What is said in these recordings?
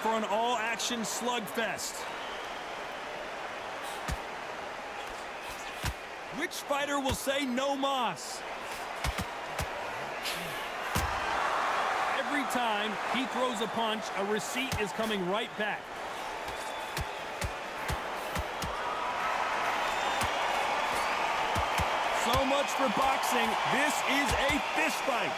for an all-action slugfest. Which fighter will say no mas? Every time he throws a punch, a receipt is coming right back. So much for boxing. This is a fist fight.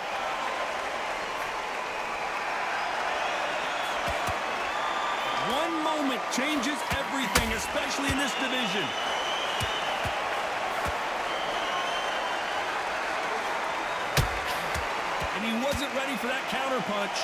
One moment changes everything, especially in this division. And he wasn't ready for that counterpunch.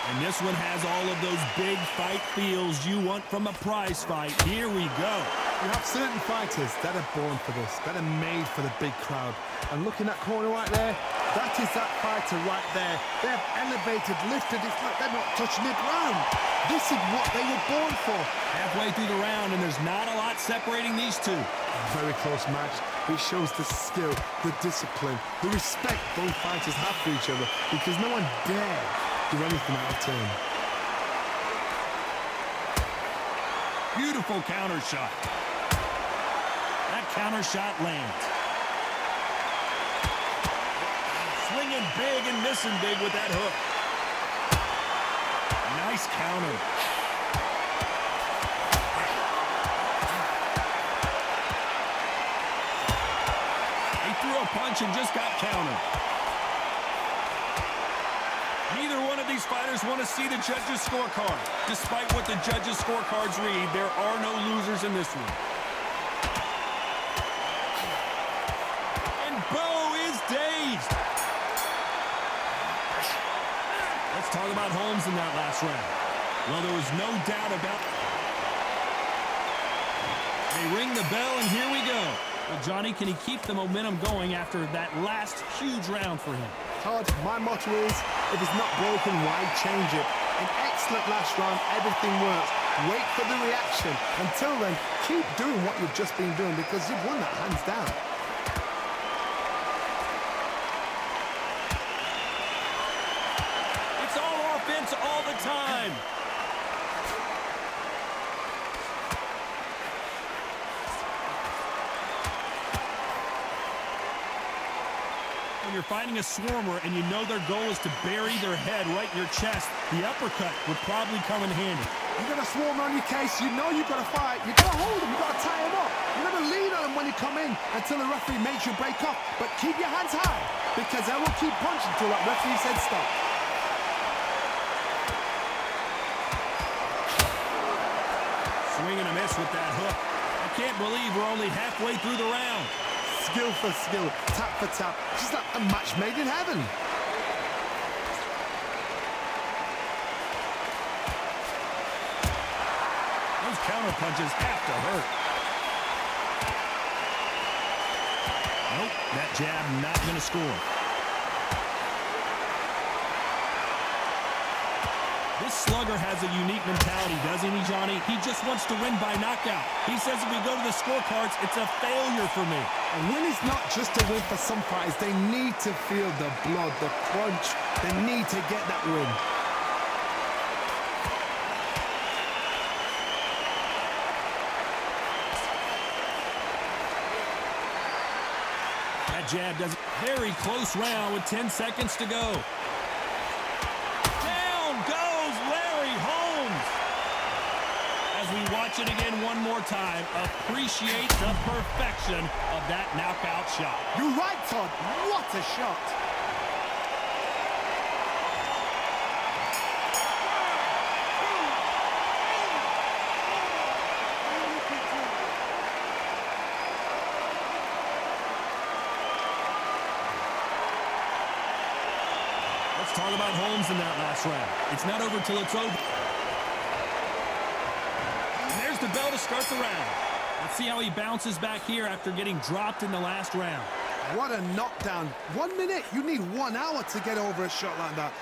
And this one has all of those big fight feels you want from a prize fight. Here we go. You have certain fighters that are born for this, that are made for the big crowd. And look in that corner right there, that is that fighter right there. They have elevated, lifted, it's like they're not touching the ground. This is what they were born for. Halfway through the round, and there's not a lot separating these two. Very close match. It shows the skill, the discipline, the respect both fighters have for each other, because no one dare do anything out of turn. Beautiful counter shot. That counter shot lands. Swinging big and missing big with that hook. Nice counter. He threw a punch and just got countered. Neither one of these fighters want to see the judges' scorecard. Despite what the judges' scorecards read, there are no losers in this one. And Bowe is dazed. Let's talk about Holmes in that last round. Well, there was no doubt about it. They ring the bell, and here we go. Well, Johnny, can he keep the momentum going after that last huge round for him? Todd, my motto is, if it's not broken, why change it? An excellent last round, everything works. Wait for the reaction. Until then, keep doing what you've just been doing, because you've won that hands down. It's all offense all the time. When you're fighting a swarmer and you know their goal is to bury their head right in your chest, the uppercut would probably come in handy. You got a swarmer on your case, you know you've got to fight. You got to hold him, you got to tie him up. You got to lean on him when you come in until the referee makes you break off. But keep your hands high, because they will keep punching until that referee said stop. Swing and a miss with that hook. I can't believe we're only halfway through the round. Skill for skill, tap for tap, just like a match made in heaven. Those counter punches have to hurt. Nope, that jab not going to score. This slugger has a unique mentality, doesn't he, Johnny? He just wants to win by knockout. He says if we go to the scorecards, it's a failure for me. And win is not just a win for some fighters. They need to feel the blood, the crunch. They need to get that win. That jab does a very close round with 10 seconds to go. As we watch it again one more time, appreciate the perfection of that knockout shot. You're right, Todd. What a shot. Let's talk about Holmes in that last round. It's not over till it's over. The bell to start the round. Let's see how he bounces back here after getting dropped in the last round. What a knockdown. 1 minute. You need 1 hour to get over a shot like that.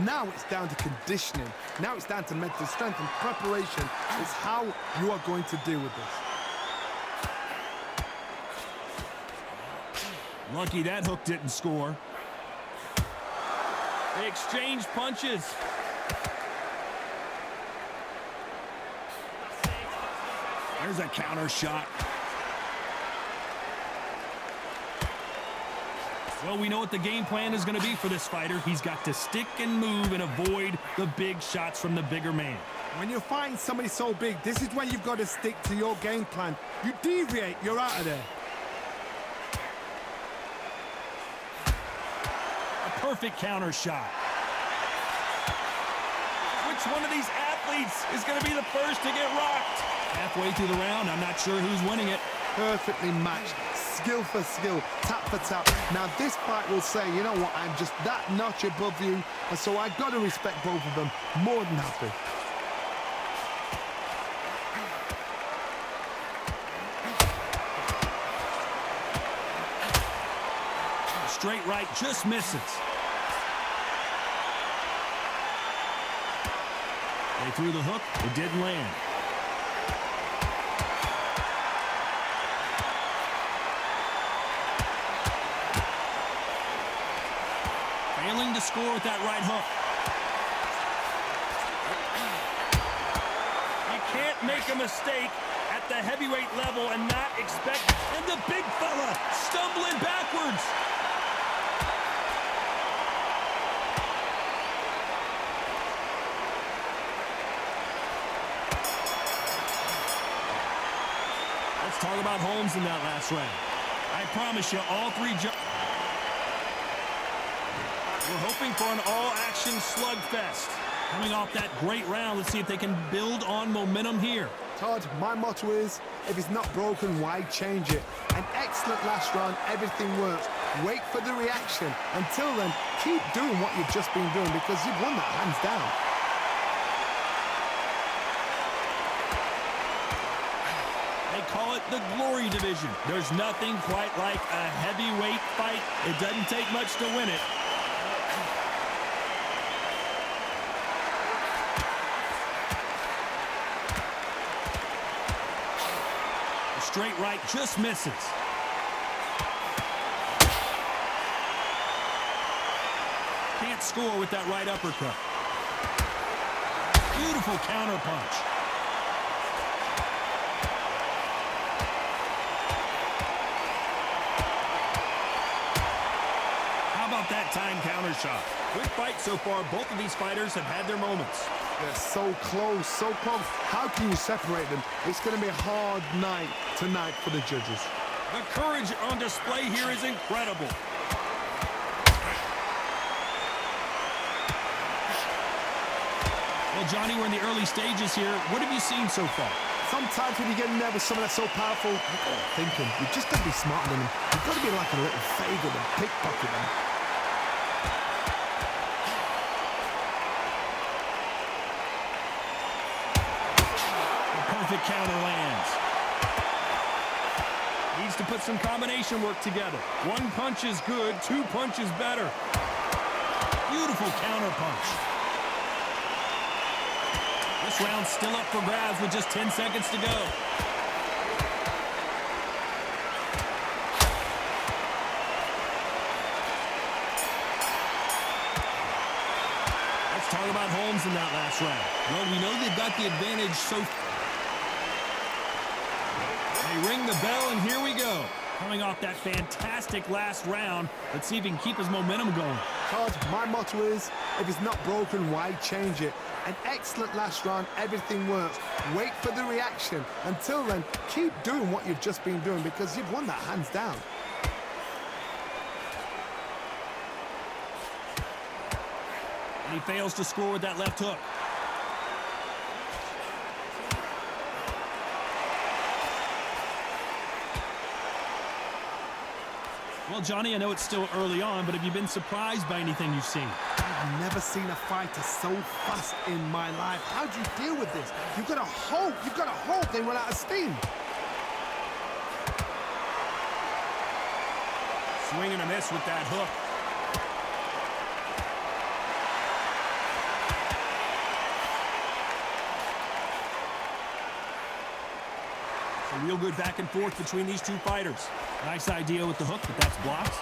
Now it's down to conditioning. Now it's down to mental strength, and preparation is how you are going to deal with this. Lucky that hook didn't score. They exchange punches. There's a counter shot. Well, we know what the game plan is going to be for this fighter. He's got to stick and move and avoid the big shots from the bigger man. When you find somebody so big, this is when you've got to stick to your game plan. You deviate, you're out of there. A perfect counter shot. Which one of these athletes is going to be the first to get rocked? Halfway through the round, I'm not sure who's winning it. Perfectly matched, skill for skill, tap for tap. Now this fight will say, you know what, I'm just that notch above you, and so I've got to respect both of them more than happy. Straight right just misses. They threw the hook, it didn't land. Failing to score with that right hook. You can't make a mistake at the heavyweight level and not expect... And the big fella stumbling backwards. Let's talk about Holmes in that last round. I promise you, all three... We're hoping for an all-action slugfest. Coming off that great round, let's see if they can build on momentum here. Todd, my motto is, if it's not broken, why change it? An excellent last round, everything works. Wait for the reaction. Until then, keep doing what you've just been doing because you've won that hands down. They call it the glory division. There's nothing quite like a heavyweight fight. It doesn't take much to win it. Straight right just misses. Can't score with that right uppercut. Beautiful counter punch. How about that time counter shot? Good fight so far. Both of these fighters have had their moments. They're so close, so close. How can you separate them? It's going to be a hard night tonight for the judges. The courage on display here is incredible. Well, Johnny, we're in the early stages here. What have you seen so far? Sometimes when you get nervous, someone that's so powerful, you've got to think them. You've just got to be smarter than them. You've got to be like a little faggot and pickpocket them. Perfect counter lands. Needs to put some combination work together. One punch is good, two punches better. Beautiful counter punch. This round's still up for grabs with just 10 seconds to go. Let's talk about Holmes in that last round. Well, we know they've got the advantage so far. They ring the bell, and here we go. Coming off that fantastic last round, let's see if he can keep his momentum going. Todd, my motto is, if it's not broken, why change it? An excellent last round, everything works. Wait for the reaction. Until then, keep doing what you've just been doing because you've won that hands down. And he fails to score with that left hook. Well, Johnny, I know it's still early on, but have you been surprised by anything you've seen? I've never seen a fighter so fast in my life. How do you deal with this? You've got to hope they run out of steam. Swing and a miss with that hook. A real good back and forth between these two fighters. Nice idea with the hook, but that's blocked.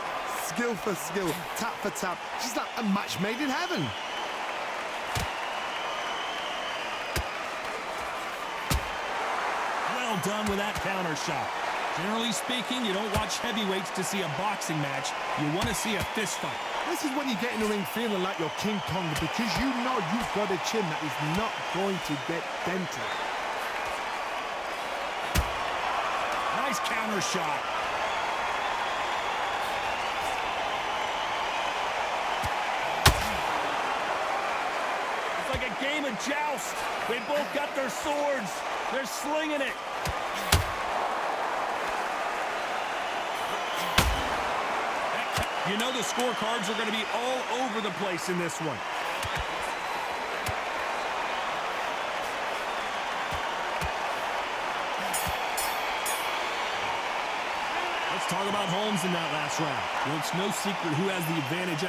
skill for skill, tap for tap. Just like a match made in heaven. Well done with that counter shot. Generally speaking, you don't watch heavyweights to see a boxing match. You want to see a fist fight. This is when you get in the ring feeling like you're King Kong, because you know you've got a chin that is not going to get dented. Nice counter shot. It's like a game of joust. They both got their swords. They're slinging it. You know the scorecards are going to be all over the place in this one. Let's talk about Holmes in that last round. Well, it's no secret who has the advantage.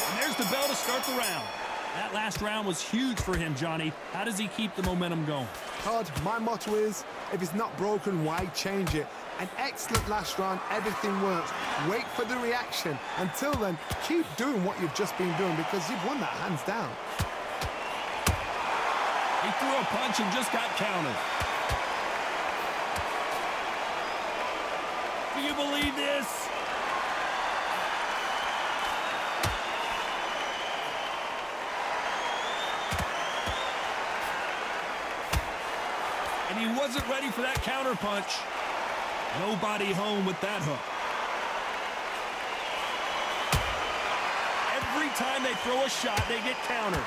And there's the bell to start the round. That last round was huge for him, Johnny. How does he keep the momentum going? Todd, my motto is, if it's not broken, why change it? An excellent last round, everything works. Wait for the reaction. Until then, keep doing what you've just been doing, because you've won that hands down. He threw a punch and just got countered. Do you believe this? And he wasn't ready for that counter punch. Nobody home with that hook. Every time they throw a shot, they get countered.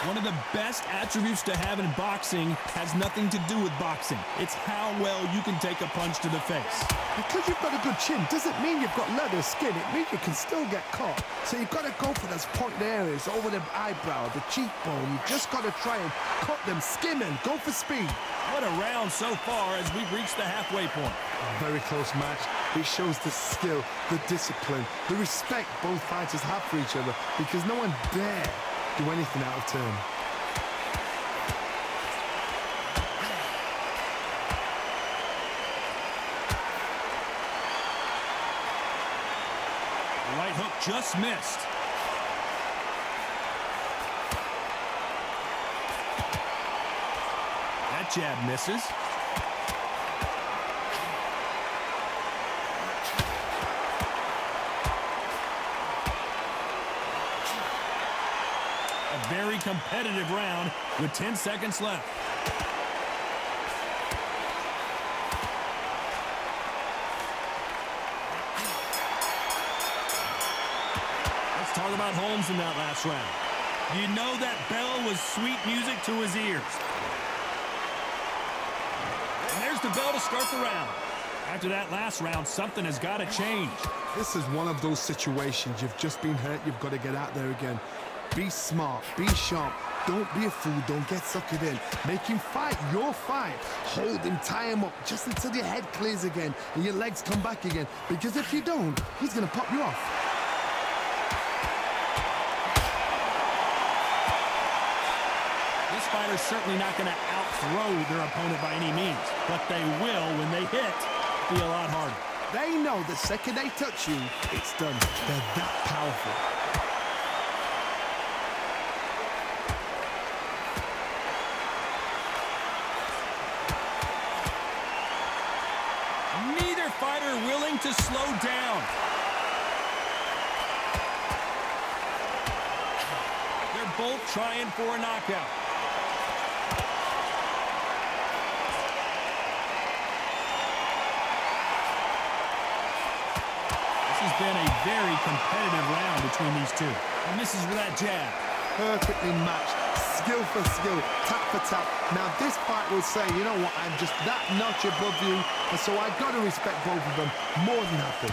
One of the best attributes to have in boxing has nothing to do with boxing. It's how well you can take a punch to the face. Because you've got a good chin doesn't mean you've got leather skin. It means you can still get caught. So you've got to go for those pointed areas, over the eyebrow, the cheekbone. You've just got to try and cut them, skim them, go for speed. What a round so far as we've reached the halfway point. Very close match. It shows the skill, the discipline, the respect both fighters have for each other, because no one dare do anything out of turn. The right hook just missed. That jab misses. A very competitive round with 10 seconds left. Let's talk about Holmes in that last round. You know that bell was sweet music to his ears. And there's the bell to start the round. After that last round, something has got to change. This is one of those situations. You've just been hurt. You've got to get out there again. Be smart. Be sharp. Don't be a fool. Don't get suckered in. Make him fight your fight. Hold him. Tie him up just until your head clears again and your legs come back again. Because if you don't, he's going to pop you off. This fighter's certainly not going to out-throw their opponent by any means. But they will, when they hit, be a lot harder. They know the second they touch you, it's done. They're that powerful. Neither fighter willing to slow down. They're both trying for a knockout. This has been a very competitive round between these two. And this is with that jab. Perfectly matched. Skill for skill, tap for tap. Now this fight will say, you know what, I'm just that notch above you, and so I've got to respect both of them more than happy.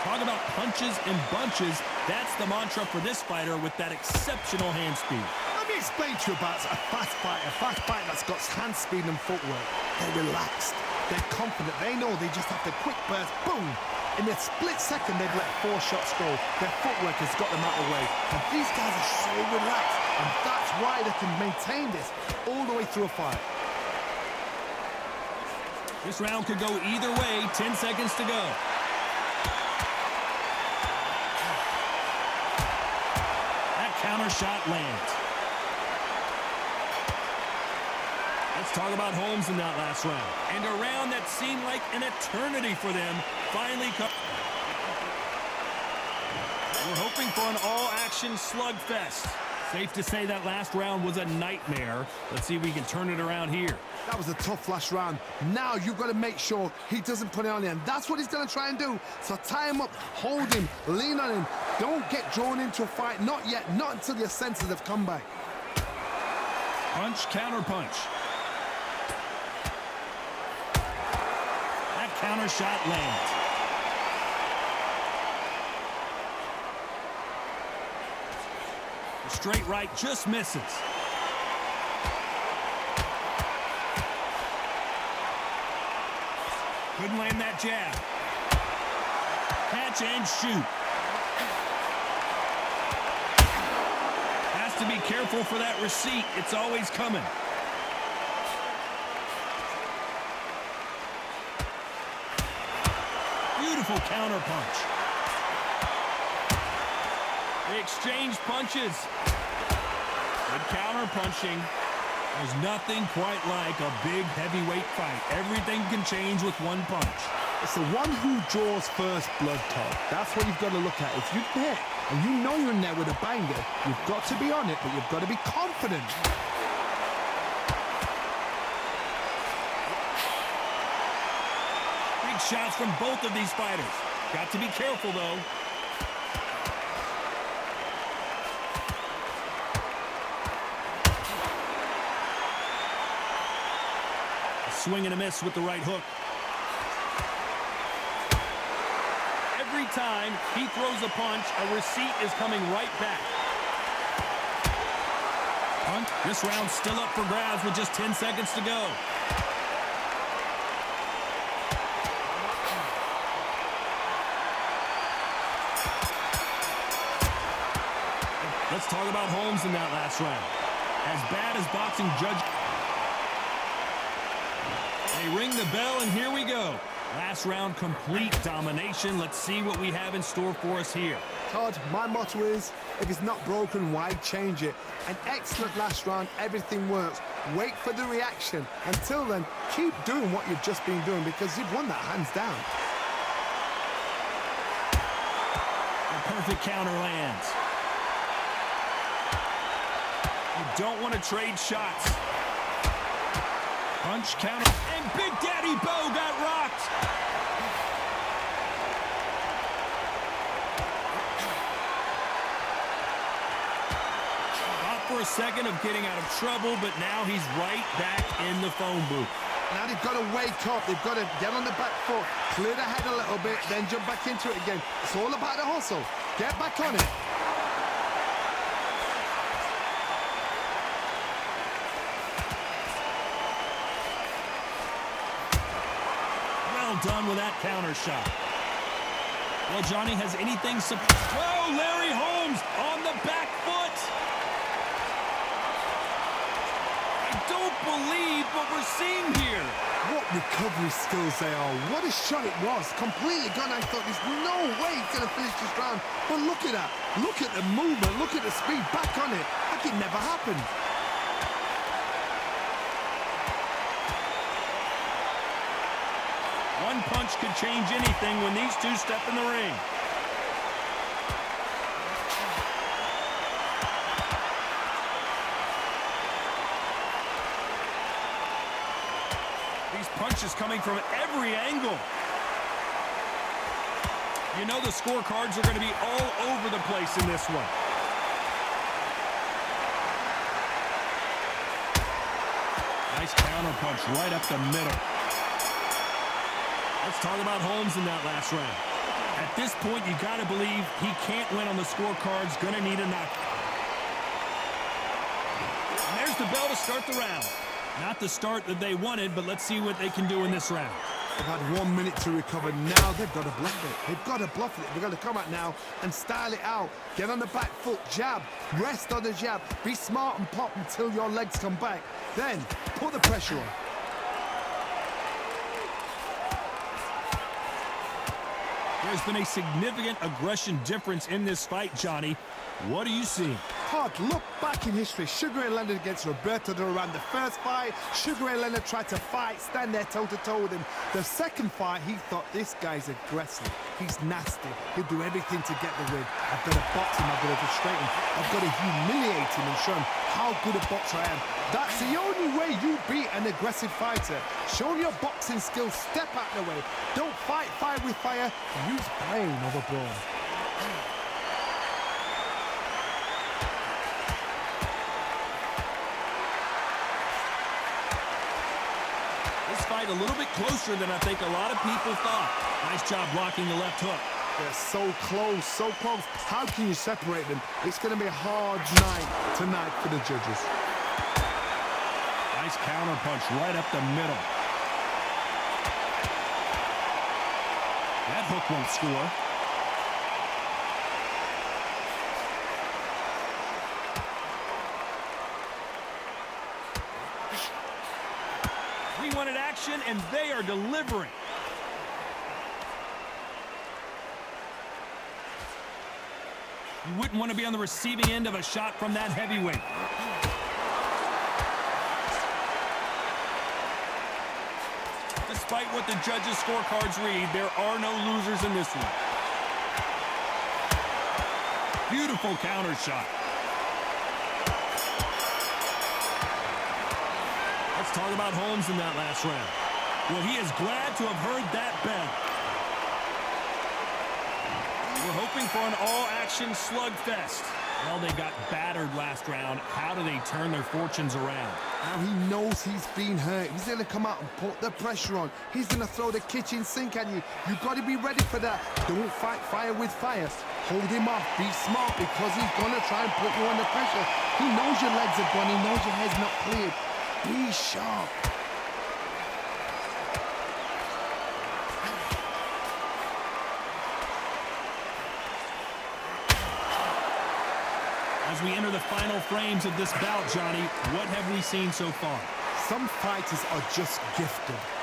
Talk about punches and bunches. That's the mantra for this fighter with that exceptional hand speed. Let me explain to you about a fast fighter that's got hand speed and footwork. They're relaxed, they're confident, they know they just have to quick burst, boom, In a split second, they've let 4 shots go. Their footwork has got them out of the way. And these guys are so relaxed. And that's why they can maintain this all the way through a fight. This round could go either way. 10 seconds to go. That counter shot lands. Let's talk about Holmes in that last round. And a round that seemed like an eternity for them finally comes. We're hoping for an all-action slugfest. Safe to say that last round was a nightmare. Let's see if we can turn it around here. That was a tough last round. Now you've got to make sure he doesn't put it on you, and that's what he's going to try and do. So tie him up, hold him, lean on him. Don't get drawn into a fight. Not yet. Not until your senses have come back. Punch, counter punch. That counter shot lands. The straight right just misses. Couldn't land that jab. Catch and shoot. Has to be careful for that receipt. It's always coming. Beautiful counter punch. They exchange punches. Good counter punching. There's nothing quite like a big heavyweight fight. Everything can change with one punch. It's the one who draws first blood, Todd. That's what you've got to look at. If you're there and you know you're in there with a banger, you've got to be on it, but you've got to be confident. Big shots from both of these fighters. Got to be careful, though. Swing and a miss with the right hook. Every time he throws a punch, a receipt is coming right back. Punch. This round's still up for grabs with just 10 seconds to go. Let's talk about Holmes in that last round. As bad as boxing judge. They ring the bell, and here we go. Last round, complete domination. Let's see what we have in store for us here. Todd, my motto is, if it's not broken, why change it? An excellent last round, everything works. Wait for the reaction. Until then, keep doing what you've just been doing because you've won that hands down. A perfect counter lands. You don't want to trade shots. Punch, counter, and Big Daddy Bowe got rocked. Thought for a second of getting out of trouble, but now he's right back in the phone booth. Now they've got to wake up. They've got to get on the back foot, clear the head a little bit, then jump back into it again. It's all about the hustle. Get back on it. Done with that counter shot. Well, Johnny, has anything Whoa, Larry Holmes on the back foot. I don't believe what we're seeing here. What recovery skills they are. What a shot it was. Completely gone. I thought there's no way he's going to finish this round. But look at that. Look at the movement. Look at the speed. Back on it. Like it never happened. One punch could change anything when these two step in the ring. These punches coming from every angle. You know the scorecards are going to be all over the place in this one. Nice counter punch right up the middle. Let's talk about Holmes in that last round. At this point, you got to believe he can't win on the scorecards. Going to need a knock. And there's the bell to start the round. Not the start that they wanted, but let's see what they can do in this round. They've had 1 minute to recover. Now they've got to bluff it. They've got to bluff it. They've got to come out now and style it out. Get on the back foot, jab, rest on the jab. Be smart and pop until your legs come back. Then put the pressure on. There's been a significant aggression difference in this fight, Johnny. What do you see? Todd, look back in history. Sugar Ray Leonard against Roberto Duran. The first fight, Sugar Ray Leonard tried to fight, stand there toe-to-toe with him. The second fight, he thought, this guy's aggressive. He's nasty. He'll do everything to get the win. I've got to box him. I've got to frustrate him. I've got to humiliate him and show him how good a boxer I am. That's the only way you beat an aggressive fighter. Show your boxing skills. Step out of the way. Don't fight fire with fire. Use brain over brawn. A little bit closer than I think a lot of people thought. Nice job blocking the left hook. They're so close, so close. How can you separate them? It's going to be a hard night tonight for the judges. Nice counter punch right up the middle. That hook won't score. We wanted action, and they are delivering. You wouldn't want to be on the receiving end of a shot from that heavyweight. Despite what the judges' scorecards read, there are no losers in this one. Beautiful counter shot. Let's talk about Holmes in that last round. Well, he is glad to have heard that bell. We're hoping for an all-action slugfest. Well, they got battered last round. How do they turn their fortunes around? Now he knows he's been hurt. He's going to come out and put the pressure on. He's going to throw the kitchen sink at you. You've got to be ready for that. Don't fight fire with fire. Hold him off. Be smart because he's going to try and put you under pressure. He knows your legs are gone. He knows your head's not cleared. Be sharp. As we enter the final frames of this bout, Johnny, what have we seen so far? Some fighters are just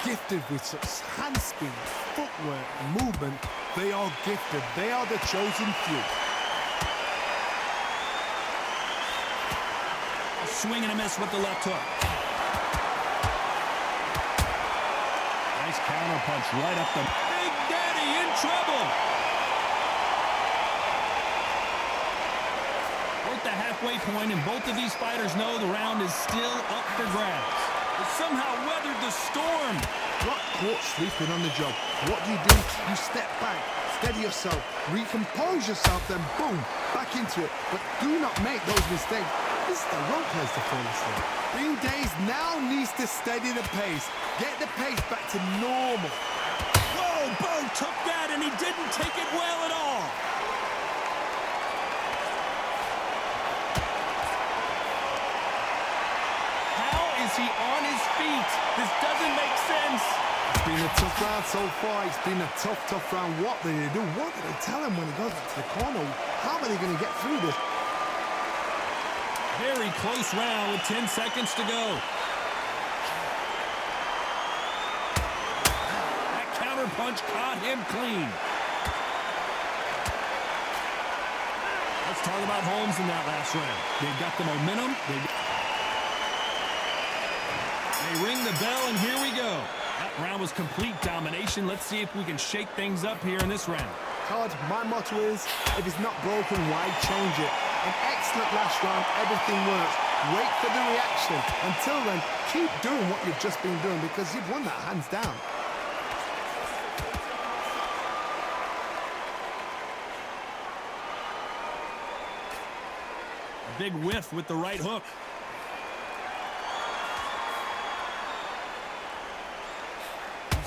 gifted with such hand speed, footwork, movement. They are gifted. They are the chosen few. A swing and a miss with the left hook. Nice counter punch right up the... Big Daddy in trouble! We're at the halfway point, and both of these fighters know the round is still up for grabs. They somehow weathered the storm. Got caught sleeping on the job. What do? You step back, steady yourself, recompose yourself, then boom, back into it. But do not make those mistakes. This is the wrong place to fall asleep. Green Days now needs to steady the pace. Get the pace back to normal. Whoa, Bowe took that, and he didn't take it well at all. Is he on his feet? This doesn't make sense. It's been a tough round so far. It's been a tough round. What do they do? What do they tell him when he goes back to the corner? How are they going to get through this? Very close round with 10 seconds to go. That counter punch caught him clean. Let's talk about Holmes in that last round. They've got the momentum. They ring the bell, and here we go. That round was complete domination. Let's see if we can shake things up here in this round. Todd, my motto is, if it's not broken, why change it? An excellent last round. Everything works. Wait for the reaction. Until then, keep doing what you've just been doing because you've won that hands down. A big whiff with the right hook.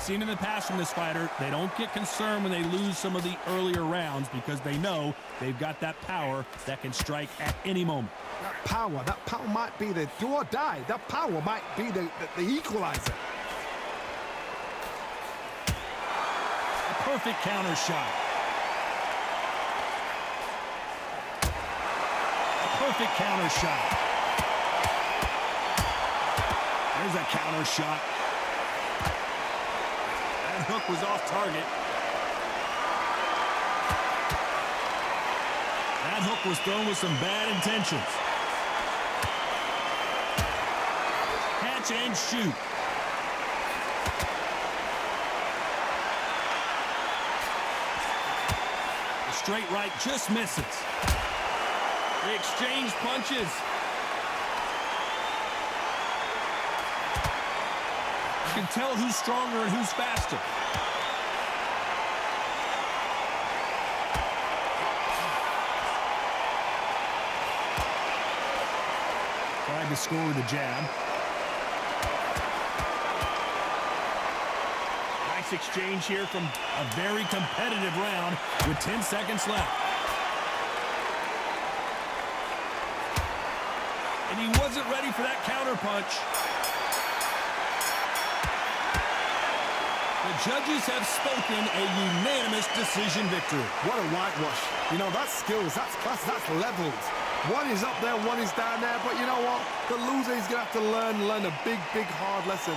seen in the past from this fighter, they don't get concerned when they lose some of the earlier rounds because they know they've got that power that can strike at any moment. That power might be the do or die. That power might be the equalizer. A perfect counter shot. A perfect counter shot. There's a counter shot. That hook was off target. That hook was thrown with some bad intentions. Catch and shoot. The straight right just misses. They exchange punches. You can tell who's stronger and who's faster. Tried to score with a jab. Nice exchange here from a very competitive round with 10 seconds left. And he wasn't ready for that counter punch. The judges have spoken a unanimous decision victory. What a whitewash. You know, that's skills, that's class, that's levels. One is up there, one is down there, but you know what? The loser is going to have to learn a big, hard lesson.